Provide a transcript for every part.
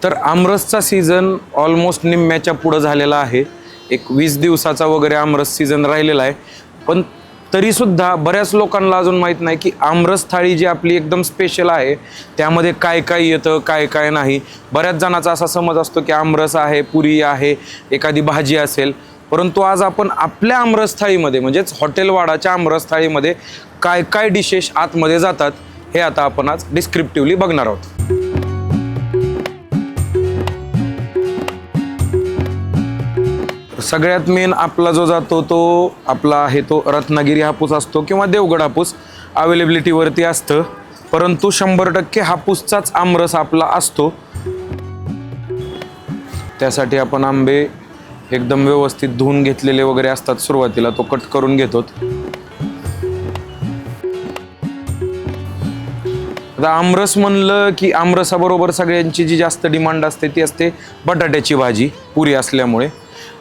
तर आमरसचा season almost निम्म्याच्या पुढं झालेला आहे. एक 20 दिवसाचा वगैरे आमरस सीझन राहिलेला आहे. पण तरीसुद्धा बऱ्याच लोकांना अजून माहीत नाही की आमरस थाळी जी आपली एकदम स्पेशल आहे त्यामध्ये काय काय येतं काय काय नाही. बऱ्याच जणांचा असा समज असतो की आमरस आहे, पुरी आहे, एखादी भाजी असेल. परंतु आज आपण आपल्या आमरस थाळीमध्ये म्हणजेच हॉटेल वाडाच्या आमरस थाळीमध्ये काय काय डिशेस आतमध्ये जातात हे आता आपण आज डिस्क्रिप्टिव्हली बघणार आहोत. सगळ्यात मेन आपला जो जातो तो आपला आहे तो रत्नागिरी हापूस असतो किंवा देवगड हापूस अवेलेबिलिटीवरती असतं. परंतु 100% हापूसचाच आमरस आपला असतो. त्यासाठी आपण आंबे एकदम व्यवस्थित धुवून घेतलेले वगैरे असतात. सुरुवातीला तो कट करून घेतो. आता आमरस म्हणलं की आमरसाबरोबर सगळ्यांची जी जास्त डिमांड असते ती असते बटाट्याची भाजी, पुरी असल्यामुळे.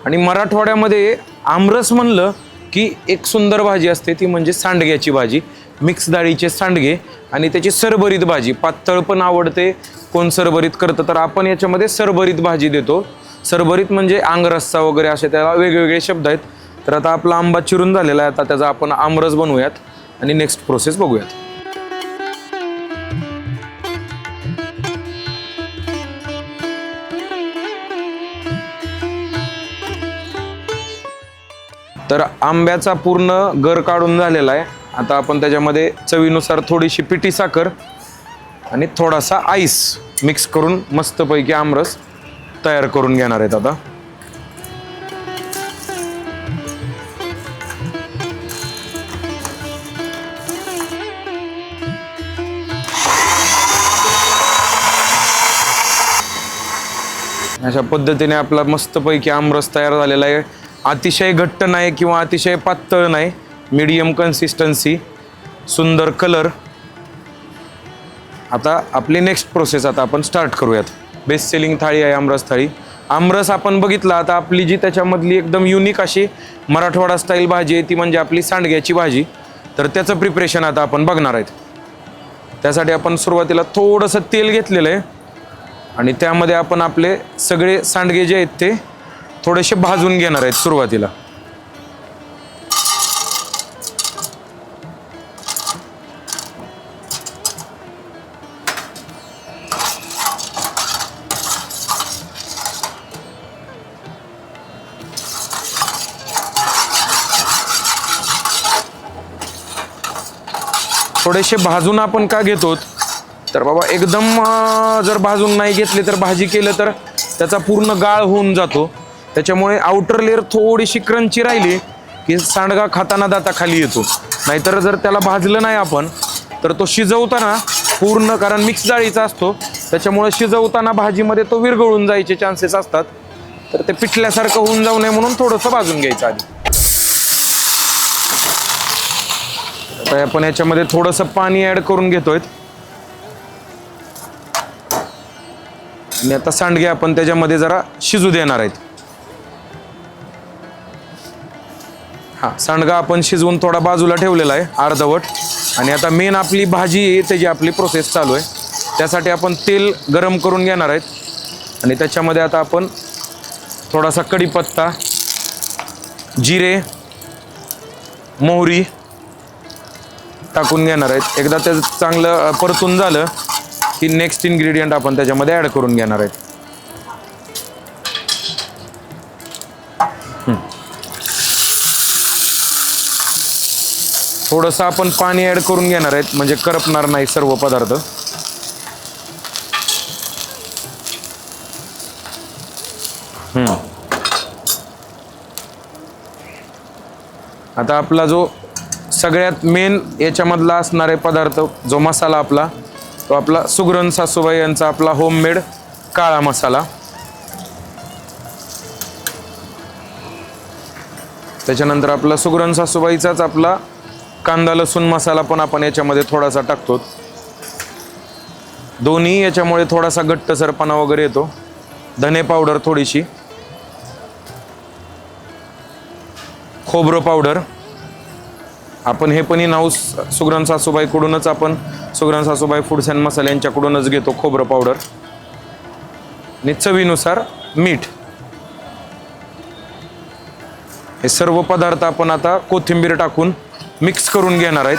आणि मराठवाड्यामध्ये आमरस म्हणलं की एक सुंदर भाजी असते ती म्हणजे सांडग्याची भाजी, मिक्स डाळीचे सांडगे आणि त्याची सरभरीत भाजी. पातळ पण आवडते, कोण सरभरीत करतं तर आपण याच्यामध्ये सरभरीत भाजी देतो. सरभरीत म्हणजे आंगरस्सा वगैरे असे त्याला वेगवेगळे शब्द आहेत. तर आता आपला आंबा चिरून झालेला आहे. आता त्याचा आपण आमरस बनवूयात आणि नेक्स्ट प्रोसेस बघूयात. तर आंब्याचा पूर्ण गर काढून झालेला आहे. आता आपण त्याच्यामध्ये चवीनुसार थोडीशी पिठी साखर आणि थोडासा आईस मिक्स करून मस्तपैकी आमरस तयार करून घेणार आहेत. आता अशा पद्धतीने आपला मस्तपैकी आमरस तयार झालेला आहे. अतिशय घट्ट नाही किंवा अतिशय पातळ नाही, मीडियम कन्सिस्टन्सी, सुंदर कलर. आता आपली नेक्स्ट प्रोसेस आता आपण स्टार्ट करूयात. बेस्ट सेलिंग थाळी आहे आमरस थाळी. आमरस आपण बघितला. आता आपली जी त्याच्यामधली एकदम युनिक अशी मराठवाडा स्टाईल भाजी आहे ती म्हणजे आपली सांडग्याची भाजी. तर त्याचं प्रिपरेशन आता आपण बघणार आहेत. त्यासाठी आपण सुरुवातीला थोडंसं तेल घेतलेलं आहे आणि त्यामध्ये आपण आपले सगळे सांडगे जे आहेत ते थोडेसे भाजून घेणार आहेत सुरुवातीला. थोडेसे भाजून आपण का घेतो तर बाबा एकदम जर भाजून नाही घेतले तर भाजी केलं तर त्याचा पूर्ण गाळ होऊन जातो. त्याच्यामुळे आउटर लेअर थोडीशी क्रंची राहिली की सांडगा खाताना दाताखाली येतो. नाहीतर जर त्याला भाजलं नाही आपण तर तो शिजवताना पूर्ण, कारण मिक्स डाळीचा असतो त्याच्यामुळे शिजवताना भाजीमध्ये तो विरघळून जायचे चान्सेस असतात. तर ते पिठल्यासारखं होऊन जाऊ नये म्हणून थोडंसं भाजून घ्यायचं आधी. आता आपण याच्यामध्ये थोडंसं पाणी ॲड करून घेतोय आणि आता सांडगे आपण त्याच्यामध्ये जरा शिजू देणार आहेत. सांडगा आपण शिजवून थोडा बाजूला ठेवलेला आहे अर्धवट. आणि आता मेन आपली भाजी आहे त्याची आपली प्रोसेस चालू आहे. त्यासाठी आपण तेल गरम करून घेणार आहेत आणि त्याच्यामध्ये आता आपण थोडासा कढीपत्ता, जिरे, मोहरी टाकून घेणार आहेत. एकदा ते चांगलं परतून झालं की नेक्स्ट इन्ग्रेडियंट आपण त्याच्यामध्ये ॲड करून घेणार आहेत. थोडंसं आपण पाणी ॲड करून घेणार आहेत म्हणजे करपणार नाही सर्व पदार्थ. आता आपला जो सगळ्यात मेन याच्यामधला असणारे पदार्थ जो मसाला आपला तो आपला सुगरण सासूबाई यांचा आपला होममेड काळा मसाला. त्याच्यानंतर आपला सुगरण सासूबाईचाच आपला कांदा लसूण मसाला पण आपण याच्यामध्ये थोडासा टाकतो. दोन्ही याच्यामुळे थोडासा घट्टसरपणा वगैरे येतो. धने पावडर थोडीशी, खोबरं पावडर आपण हे पण इन हाऊस सुगरण सासूबाईकडूनच आपण सुगरण सासूबाई फूड्स अँड मसाले यांच्याकडूनच घेतो खोबरं पावडर. आणि चवीनुसार मीठ. हे सर्व पदार्थ आपण आता कोथिंबीर टाकून मिक्स करून घेणार आहेत.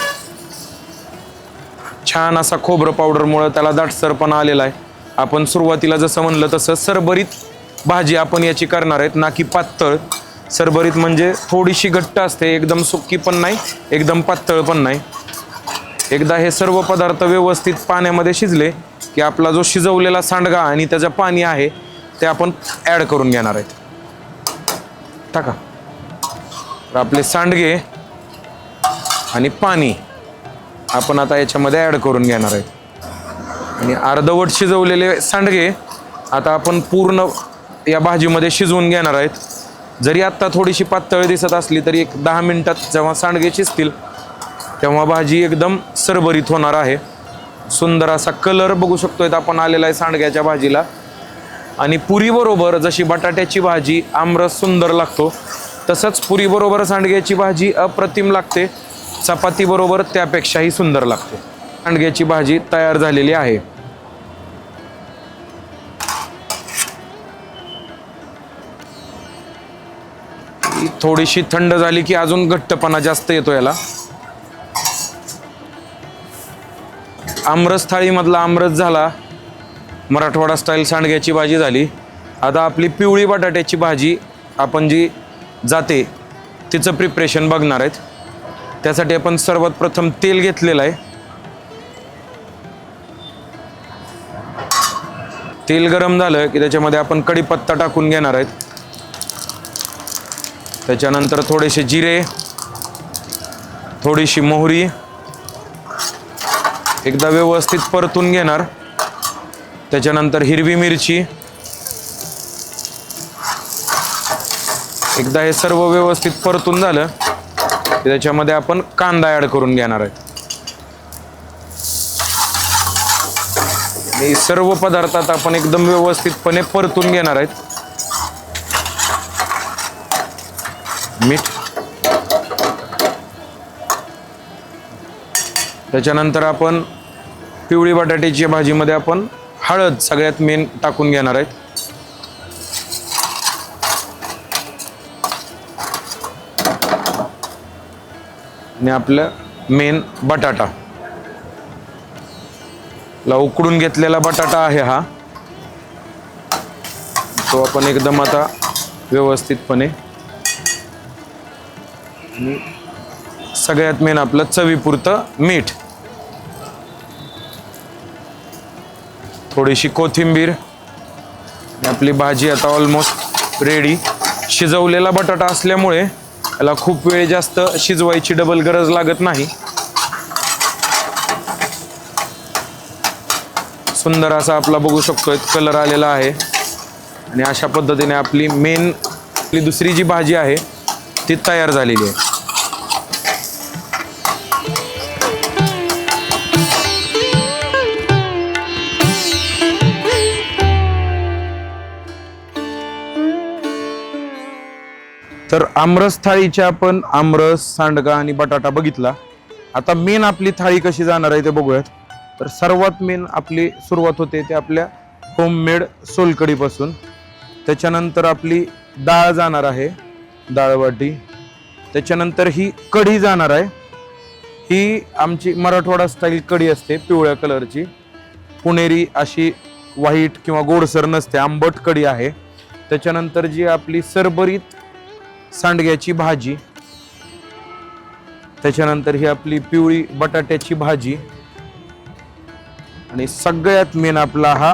छान असा खोबरं पावडरमुळे त्याला दाटसरपणा आलेला आहे. आपण सुरुवातीला जसं म्हणलं तसं सरभरीत भाजी आपण याची करणार आहेत, ना की पातळ. सरभरीत म्हणजे थोडीशी घट्ट असते, एकदम सुक्की पण नाही, एकदम पातळ पण नाही. एकदा हे सर्व पदार्थ व्यवस्थित पाण्यामध्ये शिजले की आपला जो शिजवलेला सांडगा आणि त्याचं पाणी आहे ते आपण ॲड करून घेणार आहेत. टाका. तर आपले सांडगे आणि पाणी आपण आता याच्यामध्ये ॲड करून घेणार आहेत. आणि अर्धवट शिजवलेले सांडगे आता आपण पूर्ण या भाजीमध्ये शिजवून घेणार आहेत. जरी आत्ता थोडीशी पातळ दिसत असली तरी एक 10 मिनिटात जेव्हा सांडगे शिजतील तेव्हा भाजी एकदम सरभरीत होणार आहे. सुंदर असा कलर बघू शकतोय आपण आलेला आहे सांडग्याच्या भाजीला. आणि पुरीबरोबर जशी बटाट्याची भाजी आमरस सुंदर लागतो, तसंच पुरीबरोबर सांडग्याची भाजी अप्रतिम लागते. चपातीबरोबर त्यापेक्षाही सुंदर लागते. सांडग्याची भाजी तयार झालेली आहे. थोडीशी थंड झाली की अजून घट्टपणा जास्त येतो याला. आमरस थाळीमधला आमरस झाला, मराठवाडा स्टाईल सांडग्याची भाजी झाली. आता आपली पिवळी बटाट्याची भाजी आपण जी जाते तिचं प्रिपरेशन बघणार आहेत. त्यासाठी आपण सर्वात प्रथम तेल घेतलेलं आहे. तेल गरम झालं की त्याच्यामध्ये आपण कढीपत्ता टाकून घेणार आहेत. त्याच्यानंतर थोडेसे जिरे, थोडीशी मोहरी एकदा व्यवस्थित परतून घेणार. त्याच्यानंतर हिरवी मिरची. एकदा हे सर्व व्यवस्थित परतून झालं की त्याच्यामध्ये आपण कांदा ॲड करून घेणार आहे. हे सर्व पदार्थात आपण एकदम व्यवस्थितपणे परतून घेणार आहेत. मीठ. त्याच्यानंतर आपण पिवळी बटाट्याची भाजीमध्ये आपण हळद सगळ्यात मेन टाकून घेणार आहेत. आणि आपलं मेन बटाटा, उकडून घेतलेला बटाटा आहे हा, तो आपण एकदम आता व्यवस्थितपणे. आणि सगळ्यात मेन आपलं चवीपुरतं मीठ, थोडीशी कोथिंबीर. आपली भाजी आता ऑलमोस्ट रेडी. शिजवलेला बटाटा असल्यामुळे याला खूप वेळ जास्त शिजवायची डबल गरज लागत नाही. सुंदर असा आपला बघू शकतोय कलर आलेला आहे. आणि अशा पद्धतीने आपली दुसरी जी भाजी आहे ती तयार झालेली आहे. तर आमरस थाळीच्या आपण आमरस, सांडगा आणि बटाटा बघितला. आता मेन आपली थाळी कशी जाणार आहे ते बघूयात. तर सर्वात मेन आपली सुरुवात होते ते आपल्या होममेड सोलकढीपासून. त्याच्यानंतर आपली डाळ जाणार आहे, डाळवाटी. त्याच्यानंतर ही कढी जाणार आहे. ही आमची मराठवाडा स्टाईल कढी असते, पिवळ्या कलरची. पुणेरी अशी व्हाईट किंवा गोडसर नसते, आंबट कढी आहे. त्याच्यानंतर जी आपली सरभरीत सांडग्याची भाजी. त्याच्यानंतर ही आपली पिवळी बटाट्याची भाजी. आणि सगळ्यात मेन आपला हा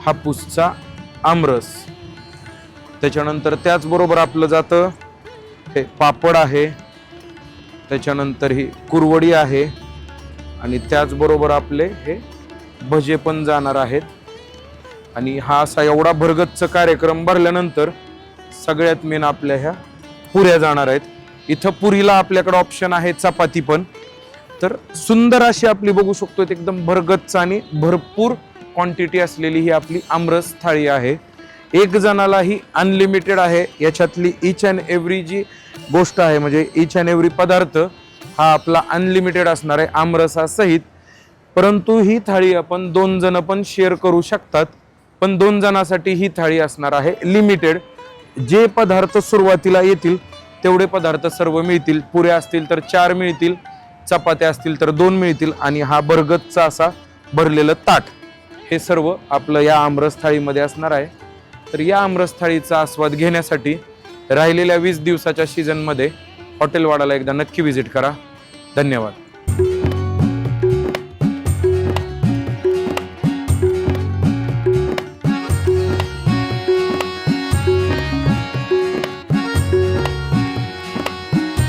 हापूसचा आमरस. त्याच्यानंतर त्याचबरोबर आपलं जातं हे पापड आहे. त्याच्यानंतर ही कुरवडी आहे. आणि त्याचबरोबर आपले हे भजे पण जाणार आहेत. आणि हा असा एवढा भरगच्च कार्यक्रम भरल्यानंतर सगळ्यात मेन आपल्या ह्या पुऱ्या जाणार आहेत. इथं पुरीला आपल्याकडे ऑप्शन आहे चपाती पण. तर सुंदर अशी आपली बघू शकतो एकदम भरगच्च आणि भरपूर क्वांटिटी असलेली ही आपली आमरस थाळी आहे. एक जणाला ही अनलिमिटेड आहे. याच्यातली ईच अँड एव्हरी जी गोष्ट आहे म्हणजे ईच अँड एव्हरी पदार्थ हा आपला अनलिमिटेड असणार आहे आमरसासहित. परंतु ही थाळी आपण 2 जण पण शेअर करू शकतात. पण 2 जणांसाठी ही थाळी असणार आहे लिमिटेड. जे पदार्थ सुरुवातीला येतील तेवढे पदार्थ सर्व मिळतील. पुऱ्या असतील तर 4 मिळतील, चपात्या असतील तर 2 मिळतील आणि हा बरगतचा असा भरलेलं ताट हे सर्व आपलं या आमरस थाळीमध्ये असणार आहे. तर या आमरस थाळीचा आस्वाद घेण्यासाठी राहिलेल्या 20 दिवसाच्या सीझनमध्ये हॉटेल वाडाला एकदा नक्की व्हिजिट करा. धन्यवाद.